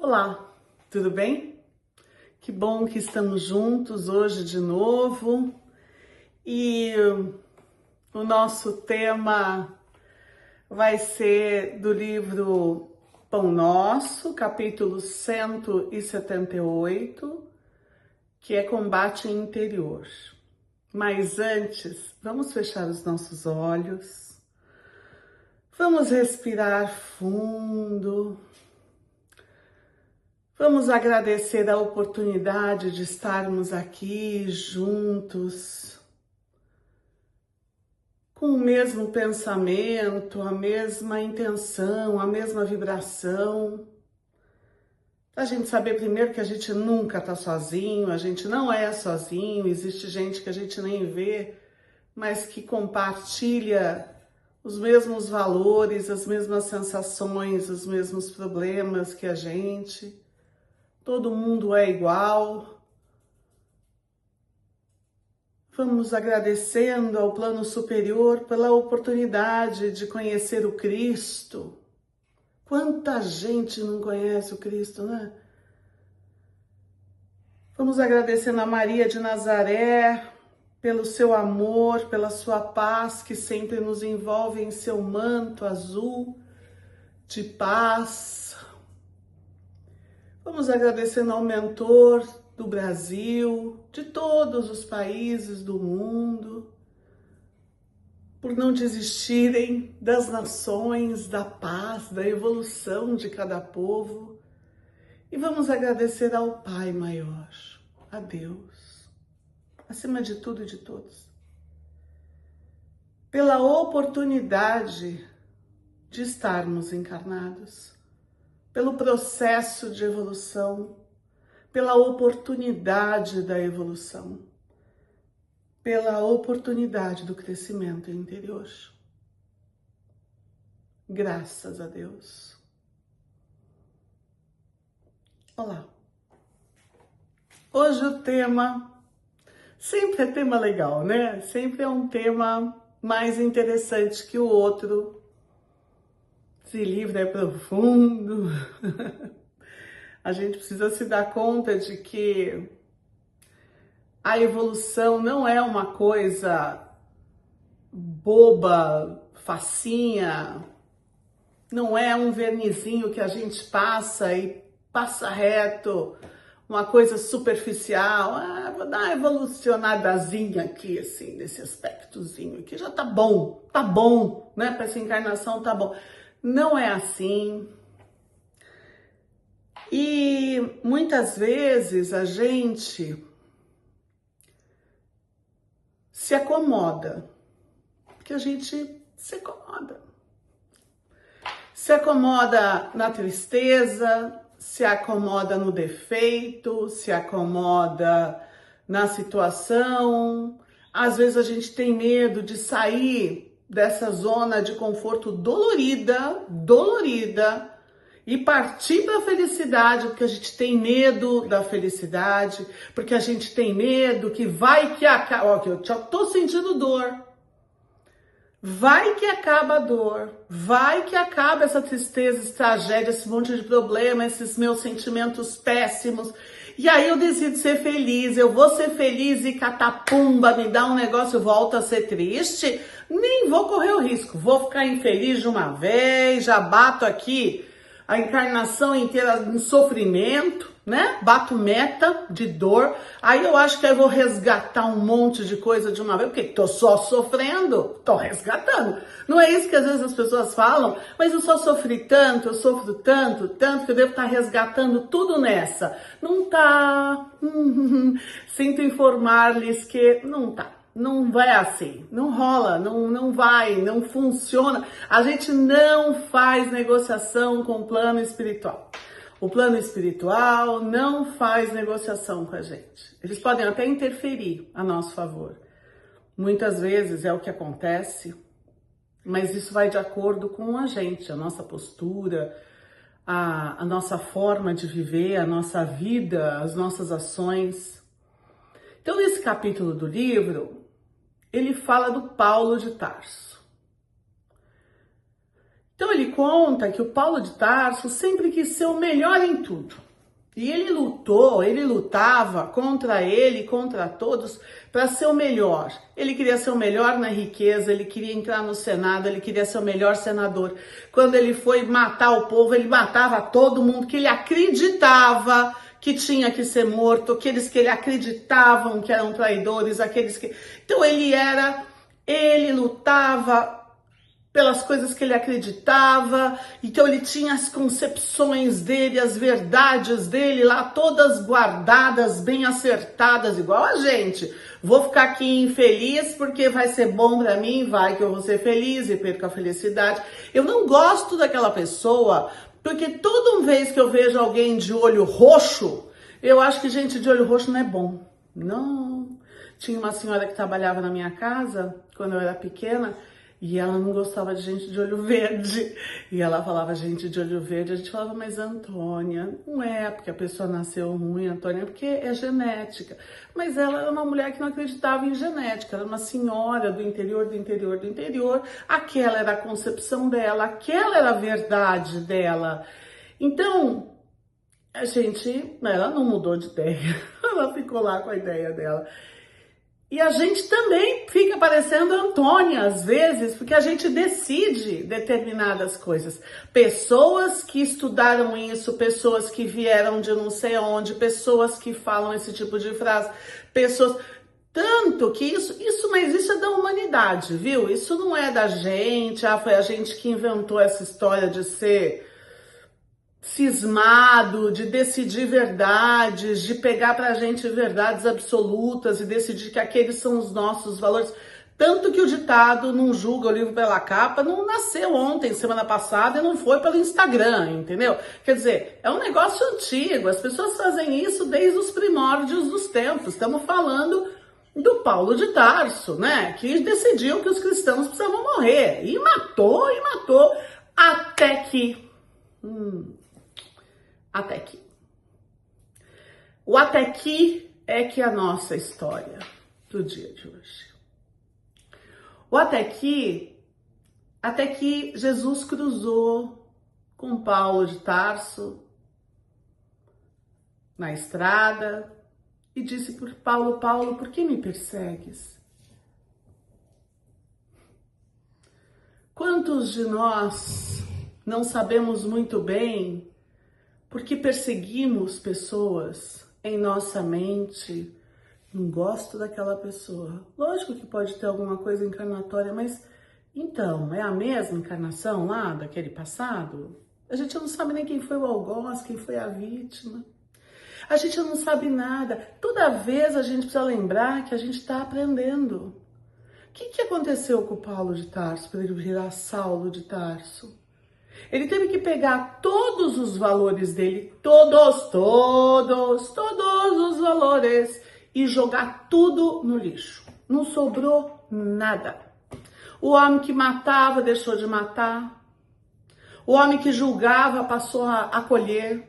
Olá, tudo bem? Que bom que estamos juntos hoje de novo e o nosso tema vai ser do livro Pão Nosso, capítulo 178, que é combate interior. Mas antes, vamos fechar os nossos olhos, vamos respirar fundo. Vamos agradecer a oportunidade de estarmos aqui juntos, com o mesmo pensamento, a mesma intenção, a mesma vibração. A gente saber primeiro que a gente nunca tá sozinho, a gente não é sozinho, existe gente que a gente nem vê, mas que compartilha os mesmos valores, as mesmas sensações, os mesmos problemas que a gente. Todo mundo é igual. Vamos agradecendo ao plano superior pela oportunidade de conhecer o Cristo. Quanta gente não conhece o Cristo, né? Vamos agradecendo a Maria de Nazaré pelo seu amor, pela sua paz que sempre nos envolve em seu manto azul de paz. Vamos agradecendo ao mentor do Brasil, de todos os países do mundo, por não desistirem das nações, da paz, da evolução de cada povo. E vamos agradecer ao Pai Maior, a Deus, acima de tudo e de todos, pela oportunidade de estarmos encarnados, pelo processo de evolução, pela oportunidade da evolução, pela oportunidade do crescimento interior. Graças a Deus. Olá. Hoje o tema sempre é tema legal, né? Sempre é um tema mais interessante que o outro. Esse livro é profundo. A gente precisa se dar conta de que a evolução não é uma coisa boba, facinha, não é um vernizinho que a gente passa e passa reto, uma coisa superficial. Vou dar uma evolucionadazinha aqui, assim, nesse aspectozinho aqui, já tá bom, né? Para essa encarnação tá bom. Não é assim. E muitas vezes a gente se acomoda, porque a gente se acomoda. Se acomoda na tristeza, se acomoda no defeito, se acomoda na situação. Às vezes a gente tem medo de sair dessa zona de conforto dolorida, e partir para a felicidade, porque a gente tem medo da felicidade, porque a gente tem medo que vai que acaba. Ó, eu já tô sentindo dor. Vai que acaba a dor, vai que acaba essa tristeza, essa tragédia, esse monte de problema, esses meus sentimentos péssimos. E aí eu decido ser feliz, eu vou ser feliz e catapumba, me dá um negócio, eu volto a ser triste. Nem vou correr o risco, vou ficar infeliz de uma vez, já bato aqui a encarnação inteira em sofrimento, né? Bato meta de dor. Aí eu acho que eu vou resgatar um monte de coisa de uma vez, porque tô só sofrendo, tô resgatando. Não é isso que às vezes as pessoas falam, mas eu só sofri tanto, eu sofro tanto, que eu devo estar resgatando tudo nessa. Não tá. Sinto informar-lhes que não tá. Não vai assim, não rola, não vai, não funciona. A gente não faz negociação com o plano espiritual. O plano espiritual não faz negociação com a gente. Eles podem até interferir a nosso favor. Muitas vezes é o que acontece, mas isso vai de acordo com a gente, a nossa postura, a nossa forma de viver, a nossa vida, as nossas ações. Então, nesse capítulo do livro, ele fala do Paulo de Tarso, Então ele conta que o Paulo de Tarso sempre quis ser o melhor em tudo. E ele lutava contra ele, contra todos, para ser o melhor. Ele queria ser o melhor na riqueza, ele queria entrar no Senado, ele queria ser o melhor senador. Quando ele foi matar o povo, ele matava todo mundo que ele acreditava que tinha que ser morto, aqueles que ele acreditavam que eram traidores, aqueles que... Então ele lutava pelas coisas que ele acreditava, então ele tinha as concepções dele, as verdades dele lá todas guardadas, bem acertadas, igual a gente. Vou ficar aqui infeliz porque vai ser bom pra mim, vai que eu vou ser feliz e perco a felicidade. Eu não gosto daquela pessoa, porque toda vez que eu vejo alguém de olho roxo, eu acho que gente de olho roxo não é bom. Não. Tinha uma senhora que trabalhava na minha casa, quando eu era pequena, e ela não gostava de gente de olho verde. E ela falava, gente de olho verde. A gente falava, mas Antônia, não é porque a pessoa nasceu ruim, Antônia, é porque é genética. Mas ela era uma mulher que não acreditava em genética. Era uma senhora do interior, do interior, do interior. Aquela era a concepção dela, aquela era a verdade dela. Então, ela não mudou de ideia. Ela ficou lá com a ideia dela. E a gente também fica parecendo Antônia, às vezes, porque a gente decide determinadas coisas. Pessoas que estudaram isso, pessoas que vieram de não sei onde, pessoas que falam esse tipo de frase, pessoas... Tanto que mas isso é da humanidade, viu? Isso não é da gente, foi a gente que inventou essa história de ser cismado, de decidir verdades, de pegar pra gente verdades absolutas e decidir que aqueles são os nossos valores. Tanto que o ditado não julga o livro pela capa, não nasceu ontem, semana passada, e não foi pelo Instagram, entendeu? Quer dizer, é um negócio antigo, as pessoas fazem isso desde os primórdios dos tempos. Estamos falando do Paulo de Tarso, né? Que decidiu que os cristãos precisavam morrer. E matou, até que... Até que. O até que é que é a nossa história do dia de hoje. O até que Jesus cruzou com Paulo de Tarso na estrada e disse por Paulo, Paulo, por que me persegues? Quantos de nós não sabemos muito bem porque perseguimos pessoas em nossa mente? Não gosto daquela pessoa. Lógico que pode ter alguma coisa encarnatória, mas então, é a mesma encarnação lá daquele passado? A gente não sabe nem quem foi o algoz, quem foi a vítima. A gente não sabe nada. Toda vez a gente precisa lembrar que a gente está aprendendo. O que aconteceu com o Paulo de Tarso para ele virar Saulo de Tarso? Ele teve que pegar todos os valores dele, todos os valores, e jogar tudo no lixo. Não sobrou nada. O homem que matava deixou de matar. O homem que julgava passou a acolher.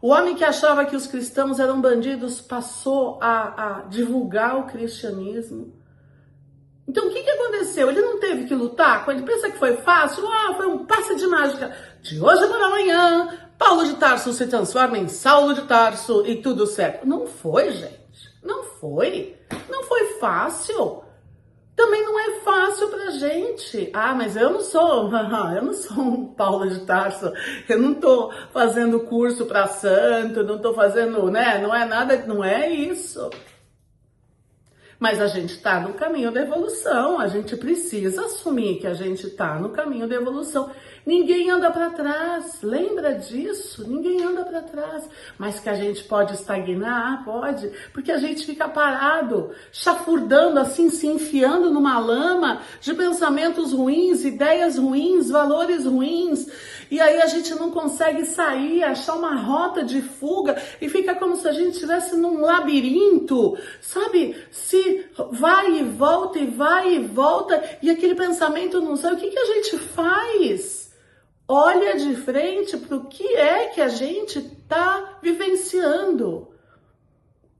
O homem que achava que os cristãos eram bandidos passou a divulgar o cristianismo. Então, o que aconteceu? Ele não teve que lutar? Quando ele pensa que foi fácil, foi um passe de mágica. De hoje para amanhã, Paulo de Tarso se transforma em Saulo de Tarso e tudo certo. Não foi, gente. Não foi. Não foi fácil. Também não é fácil pra gente. Mas eu não sou um Paulo de Tarso. Eu não tô fazendo curso para santo, não tô fazendo, né? Não é nada, não é isso. Mas a gente está no caminho da evolução, a gente precisa assumir que a gente está no caminho da evolução. Ninguém anda para trás, lembra disso? Ninguém anda para trás. Mas que a gente pode estagnar? Pode, porque a gente fica parado, chafurdando assim, se enfiando numa lama de pensamentos ruins, ideias ruins, valores ruins. E aí a gente não consegue sair, achar uma rota de fuga e fica como se a gente estivesse num labirinto, sabe? Se vai e volta e aquele pensamento não sai. O que a gente faz? Olha de frente para o que é que a gente está vivenciando.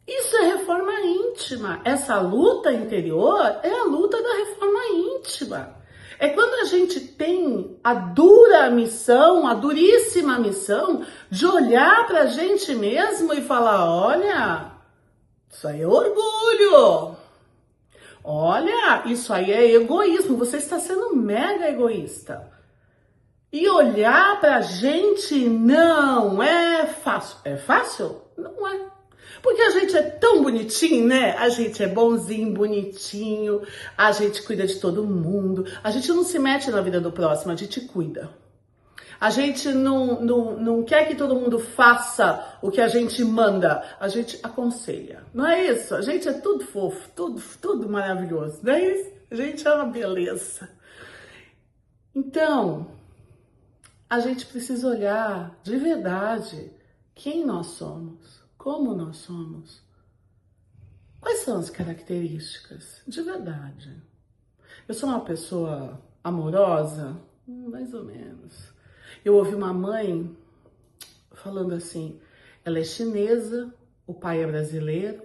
Isso é reforma íntima. Essa luta interior é a luta da reforma íntima. É quando a gente tem a dura missão, a duríssima missão de olhar para a gente mesmo e falar, olha, isso aí é orgulho. Olha, isso aí é egoísmo. Você está sendo mega egoísta. E olhar pra gente não é fácil. É fácil? Não é. Porque a gente é tão bonitinho, né? A gente é bonzinho, bonitinho, a gente cuida de todo mundo. A gente não se mete na vida do próximo, a gente cuida. A gente não quer que todo mundo faça o que a gente manda, a gente aconselha. Não é isso? A gente é tudo fofo, tudo maravilhoso, não é isso? A gente é uma beleza. Então, a gente precisa olhar de verdade quem nós somos, como nós somos. Quais são as características de verdade? Eu sou uma pessoa amorosa? Mais ou menos. Eu ouvi uma mãe falando assim, ela é chinesa, o pai é brasileiro,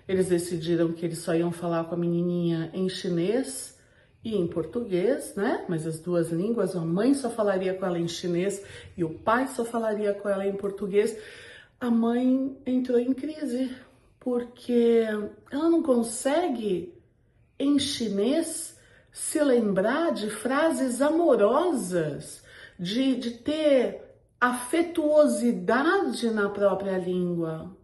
eles decidiram que eles só iam falar com a menininha em chinês e em português, né? Mas as duas línguas, a mãe só falaria com ela em chinês e o pai só falaria com ela em português. A mãe entrou em crise, porque ela não consegue, em chinês, se lembrar de frases amorosas, de ter afetuosidade na própria língua.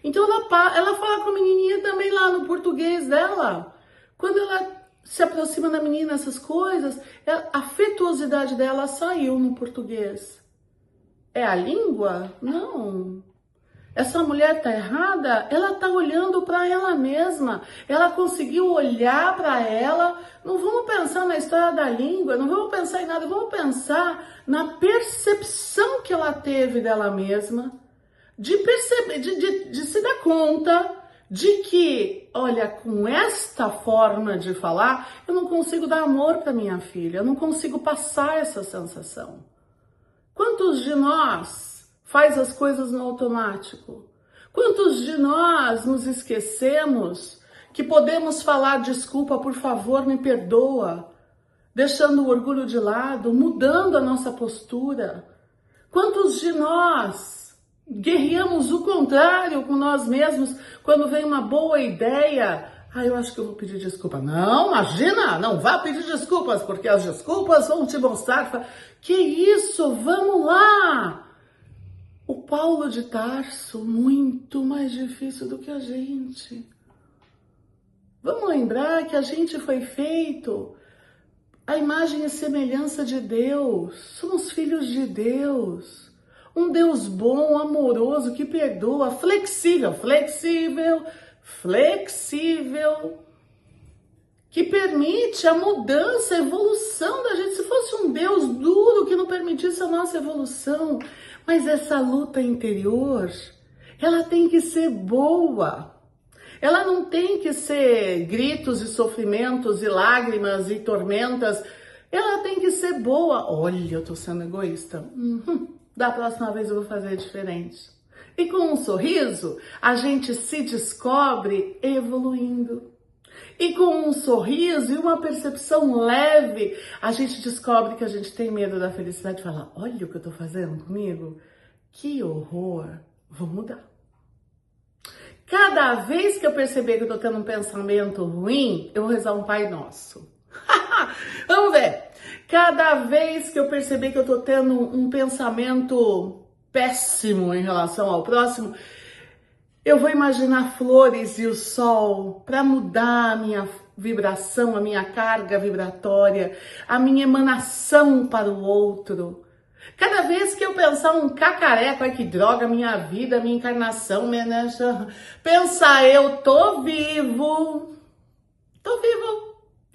Então ela fala com a menininha também lá no português dela. Quando ela se aproxima da menina, essas coisas, a afetuosidade dela saiu no português. É a língua? Não. Essa mulher tá errada? Ela tá olhando para ela mesma. Ela conseguiu olhar para ela. Não vamos pensar na história da língua, não vamos pensar em nada, vamos pensar na percepção que ela teve dela mesma, de perceber, de se dar conta de que, olha, com esta forma de falar, eu não consigo dar amor para minha filha, eu não consigo passar essa sensação. Quantos de nós faz as coisas no automático? Quantos de nós nos esquecemos que podemos falar desculpa, por favor, me perdoa, deixando o orgulho de lado, mudando a nossa postura? Quantos de nós guerreamos o contrário com nós mesmos quando vem uma boa ideia? Eu acho que eu vou pedir desculpa. Não, imagina, não vá pedir desculpas, porque as desculpas vão te mostrar. Que isso, vamos lá! O Paulo de Tarso, muito mais difícil do que a gente. Vamos lembrar que a gente foi feito à imagem e semelhança de Deus. Somos filhos de Deus. Um Deus bom, amoroso, que perdoa, flexível, que permite a mudança, a evolução da gente. Se fosse um Deus duro que não permitisse a nossa evolução, mas essa luta interior, ela tem que ser boa. Ela não tem que ser gritos e sofrimentos e lágrimas e tormentas. Ela tem que ser boa. Olha, eu tô sendo egoísta. Da próxima vez eu vou fazer diferente. E com um sorriso, a gente se descobre evoluindo. E com um sorriso e uma percepção leve, a gente descobre que a gente tem medo da felicidade e fala, olha o que eu tô fazendo comigo. Que horror, vou mudar. Cada vez que eu perceber que eu tô tendo um pensamento ruim, eu vou rezar um Pai Nosso. Vamos ver. Cada vez que eu perceber que eu tô tendo um pensamento péssimo em relação ao próximo, eu vou imaginar flores e o sol para mudar a minha vibração, a minha carga vibratória, a minha emanação para o outro. Cada vez que eu pensar um cacareco, ai que droga, minha vida, minha encarnação, pensar eu tô vivo.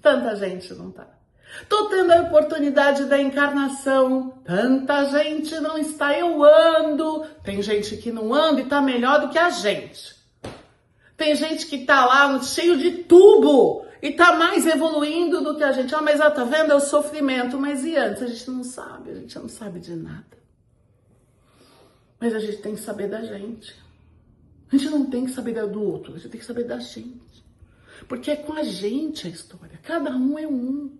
Tanta gente não tá. Tô tendo a oportunidade da encarnação, tanta gente não está, eu ando. Tem gente que não anda e tá melhor do que a gente. Tem gente que tá lá cheio de tubo e tá mais evoluindo do que a gente. Mas tá vendo? É o sofrimento. Mas e antes? A gente não sabe de nada. Mas a gente tem que saber da gente. A gente não tem que saber do outro, a gente tem que saber da gente. Porque é com a gente a história. Cada um é um.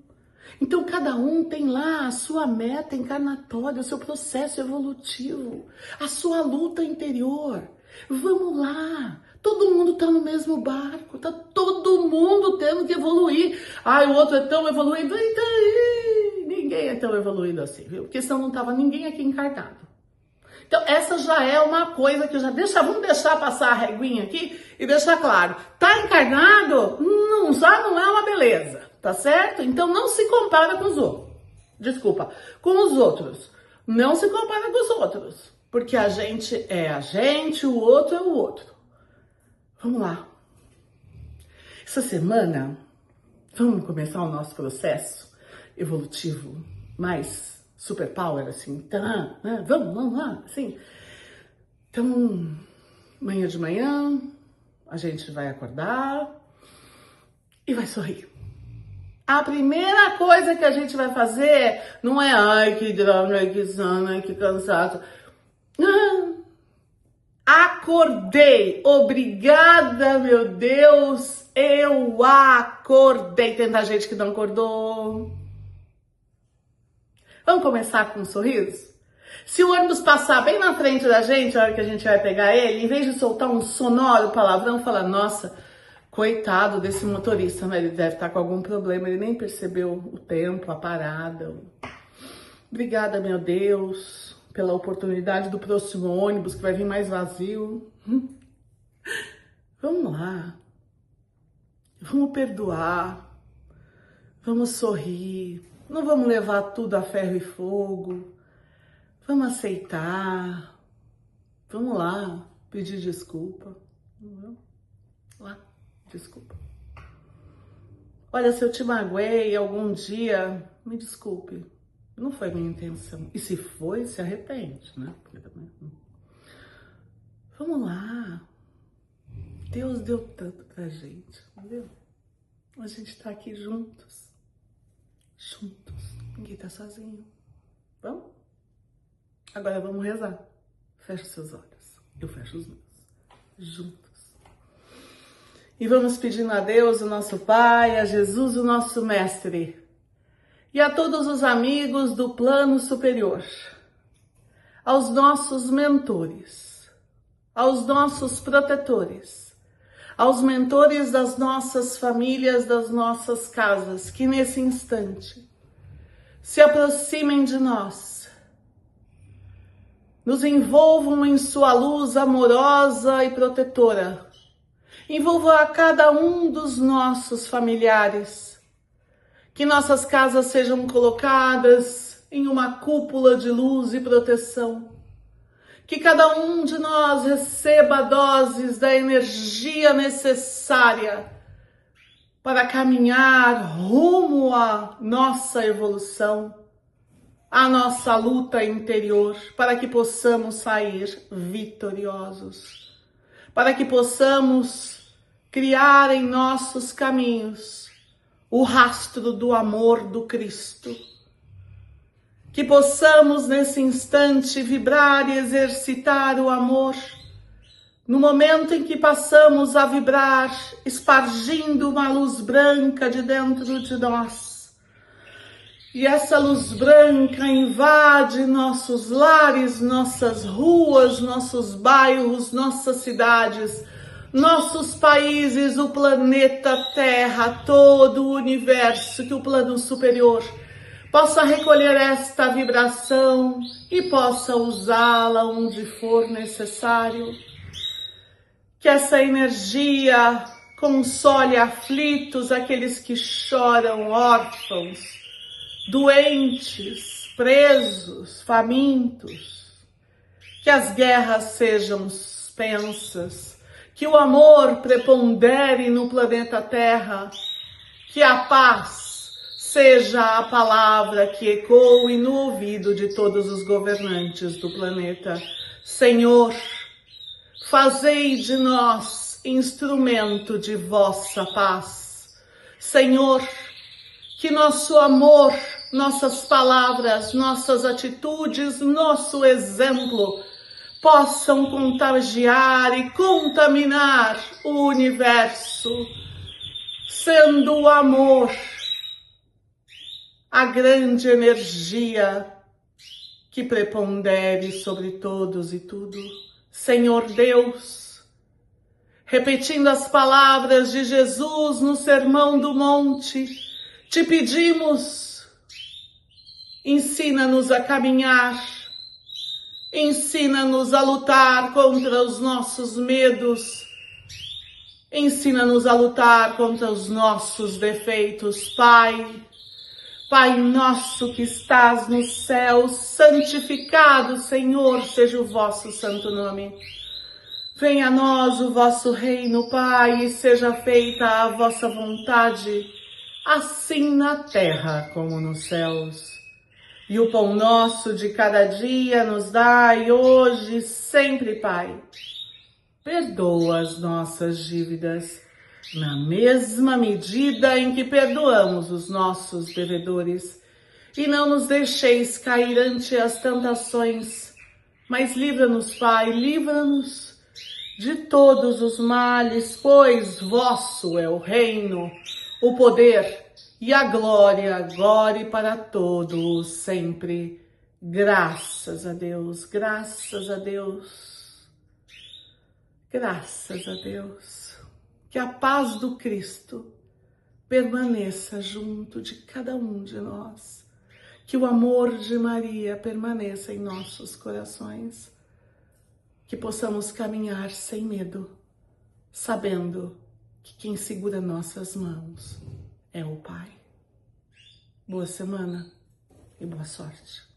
Então, cada um tem lá a sua meta encarnatória, o seu processo evolutivo, a sua luta interior. Vamos lá! Todo mundo tá no mesmo barco, tá todo mundo tendo que evoluir. Ai, o outro é tão evoluído. E daí? Ninguém é tão evoluído assim, viu? Porque senão não tava ninguém aqui encarnado. Então, essa já é uma coisa que vamos deixar passar a reguinha aqui e deixar claro. Tá encarnado? Já não é uma beleza, tá certo? Então, não se compara com os outros. Desculpa, com os outros. Não se compara com os outros. Porque a gente é a gente, o outro é o outro. Vamos lá. Essa semana, vamos começar o nosso processo evolutivo mais superpower, assim. Tá, né? Vamos lá, assim. Então, amanhã de manhã, a gente vai acordar e vai sorrir. A primeira coisa que a gente vai fazer não é, ai, que drama, que sono, que cansaço. Não. Acordei. Obrigada, meu Deus. Eu acordei. Tem tanta gente que não acordou. Vamos começar com um sorriso? Se o ônibus passar bem na frente da gente, a hora que a gente vai pegar ele, em vez de soltar um sonoro palavrão, fala, nossa, coitado desse motorista, mas ele deve estar com algum problema, ele nem percebeu o tempo, a parada. Obrigada, meu Deus, pela oportunidade do próximo ônibus que vai vir mais vazio. Vamos lá. Vamos perdoar. Vamos sorrir. Não vamos levar tudo a ferro e fogo. Vamos aceitar. Vamos lá pedir desculpa. Lá, desculpa. Olha, se eu te magoei algum dia, me desculpe. Não foi minha intenção. E se foi, se arrepende, né? Vamos lá. Deus deu tanto pra gente, entendeu? A gente tá aqui juntos. Juntos. Ninguém tá sozinho. Vamos? Agora vamos rezar. Fecha os seus olhos. Eu fecho os meus. Juntos. E vamos pedindo a Deus, o nosso Pai, a Jesus, o nosso Mestre, e a todos os amigos do plano superior, aos nossos mentores, aos nossos protetores, aos mentores das nossas famílias, das nossas casas, que nesse instante se aproximem de nós, nos envolvam em sua luz amorosa e protetora, envolva a cada um dos nossos familiares, que nossas casas sejam colocadas em uma cúpula de luz e proteção, que cada um de nós receba doses da energia necessária para caminhar rumo à nossa evolução, à nossa luta interior, para que possamos sair vitoriosos, para que possamos criar em nossos caminhos o rastro do amor do Cristo. Que possamos nesse instante vibrar e exercitar o amor, no momento em que passamos a vibrar, espargindo uma luz branca de dentro de nós. E essa luz branca invade nossos lares, nossas ruas, nossos bairros, nossas cidades, nossos países, o planeta Terra, todo o universo, que o plano superior possa recolher esta vibração e possa usá-la onde for necessário. Que essa energia console aflitos, aqueles que choram, órfãos, doentes, presos, famintos. Que as guerras sejam suspensas, que o amor prepondere no planeta Terra, que a paz seja a palavra que ecoe no ouvido de todos os governantes do planeta. Senhor, fazei de nós instrumento de vossa paz. Senhor, que nosso amor, nossas palavras, nossas atitudes, nosso exemplo possam contagiar e contaminar o universo, sendo o amor a grande energia que prepondere sobre todos e tudo. Senhor Deus, repetindo as palavras de Jesus no Sermão do Monte, te pedimos, ensina-nos a caminhar, ensina-nos a lutar contra os nossos medos, ensina-nos a lutar contra os nossos defeitos, Pai. Pai nosso que estás no céu, santificado, Senhor, seja o vosso santo nome. Venha a nós o vosso reino, Pai, e seja feita a vossa vontade, assim na terra como nos céus. E o pão nosso de cada dia nos dai hoje e sempre, Pai. Perdoa as nossas dívidas, na mesma medida em que perdoamos os nossos devedores. E não nos deixeis cair ante as tentações, mas livra-nos, Pai, livra-nos de todos os males, pois vosso é o reino, o poder e a glória, agora e para todos sempre. Graças a Deus, graças a Deus, graças a Deus. Que a paz do Cristo permaneça junto de cada um de nós. Que o amor de Maria permaneça em nossos corações. Que possamos caminhar sem medo, sabendo que quem segura nossas mãos é o Pai. Boa semana e boa sorte.